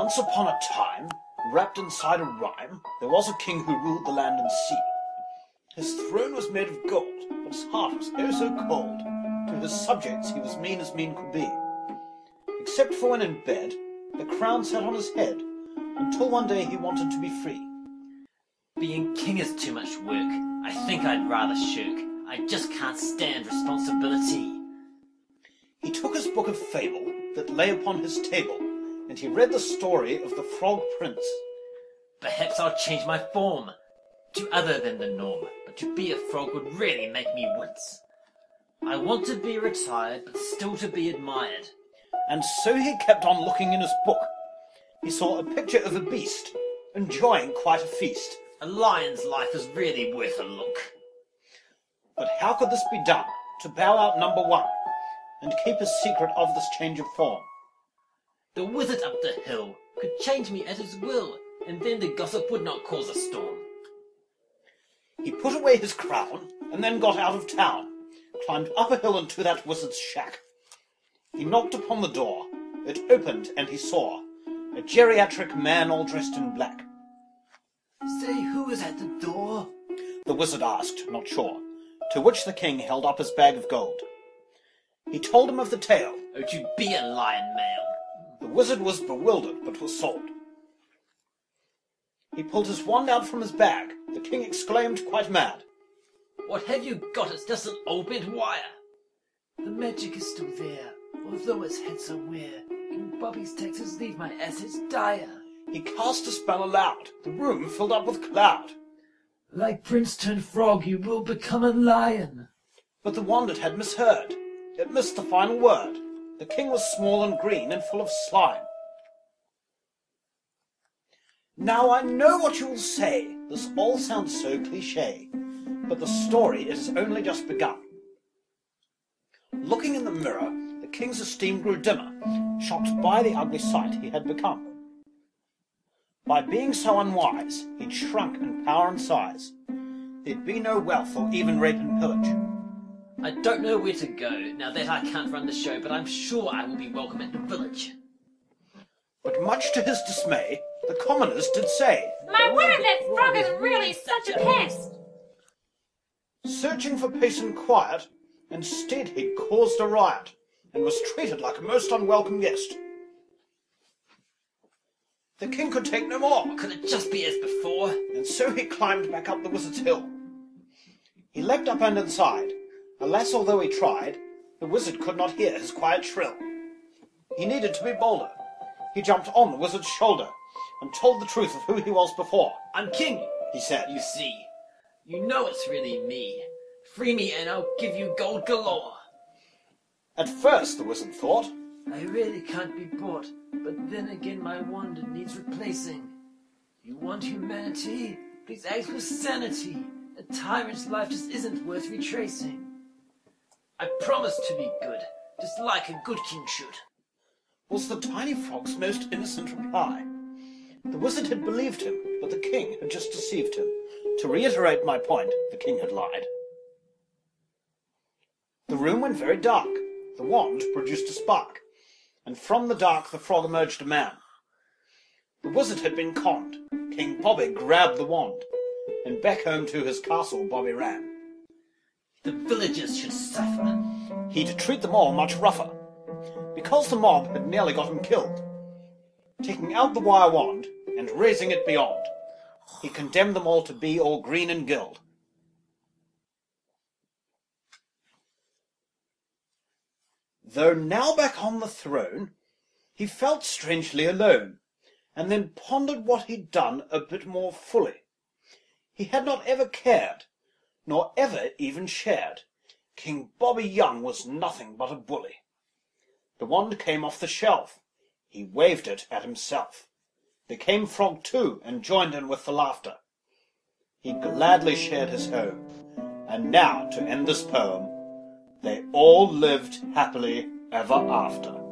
Once upon a time, wrapped inside a rhyme, there was a king who ruled the land and sea. His throne was made of gold, but his heart was oh so cold. To his subjects he was mean as mean could be. Except for when in bed, the crown sat on his head, until one day he wanted to be free. Being king is too much work. I think I'd rather shirk. I just can't stand responsibility. He took his book of fable that lay upon his table, and he read the story of the Frog Prince. Perhaps I'll change my form to other than the norm, but to be a frog would really make me wince. I want to be retired, but still to be admired. And so he kept on looking in his book. He saw a picture of a beast, enjoying quite a feast. A lion's life is really worth a look. But how could this be done, to bow out number one, and keep his secret of this change of form? The wizard up the hill could change me at his will, and then the gossip would not cause a storm. He put away his crown, and then got out of town, climbed up a hill into that wizard's shack. He knocked upon the door. It opened, and he saw a geriatric man all dressed in black. Say, who is at the door? The wizard asked, not sure, to which the king held up his bag of gold. He told him of the tale. Oh, to be a lion male. The wizard was bewildered, but was sold. He pulled his wand out from his bag. The king exclaimed, quite mad, What have you got? It's just an old bent wire. The magic is still there, although it's hid somewhere. King Bobby's taxes leave my assets dire. He cast a spell aloud. The room filled up with cloud. Like Prince turned frog, you will become a lion. But the wand it had misheard. It missed the final word. The king was small and green and full of slime. Now I know what you will say. This all sounds so cliché. But the story is only just begun. Looking in the mirror, the king's esteem grew dimmer, shocked by the ugly sight he had become. By being so unwise, he'd shrunk in power and size. There'd be no wealth or even rape and pillage. I don't know where to go, now that I can't run the show, but I'm sure I will be welcome at the village. But much to his dismay, the commoners did say, My word, that frog is really such a pest! Searching for peace and quiet, instead he'd caused a riot, and was treated like a most unwelcome guest. The king could take no more, Could it just be as before? and so he climbed back up the wizard's hill. He leapt up and inside. Alas, although he tried, the wizard could not hear his quiet shrill. He needed to be bolder. He jumped on the wizard's shoulder, and told the truth of who he was before. I'm king, He said, you see. You know it's really me. Free me and I'll give you gold galore. At first, the wizard thought, I really can't be bought, but then again my wand needs replacing. You want humanity? Please act with sanity. A tyrant's life just isn't worth retracing. I promise to be good, just like a good king should. was the tiny frog's most innocent reply. The wizard had believed him, but the king had just deceived him. To reiterate my point, the king had lied. The room went very dark. The wand produced a spark, and from the dark the frog emerged a man. The wizard had been conned. King Bobby grabbed the wand, and back home to his castle Bobby ran. The villagers should suffer. He'd treat them all much rougher, because the mob had nearly got him killed. Taking out the wire wand and raising it beyond, he condemned them all to be all green and gild. Though now back on the throne, he felt strangely alone, and then pondered what he'd done a bit more fully. He had not ever cared, nor ever even shared. King Bobby Young was nothing but a bully. The wand came off the shelf. He waved it at himself. There came Frog too, and joined in with the laughter. He gladly shared his home. And now, to end this poem, they all lived happily ever after.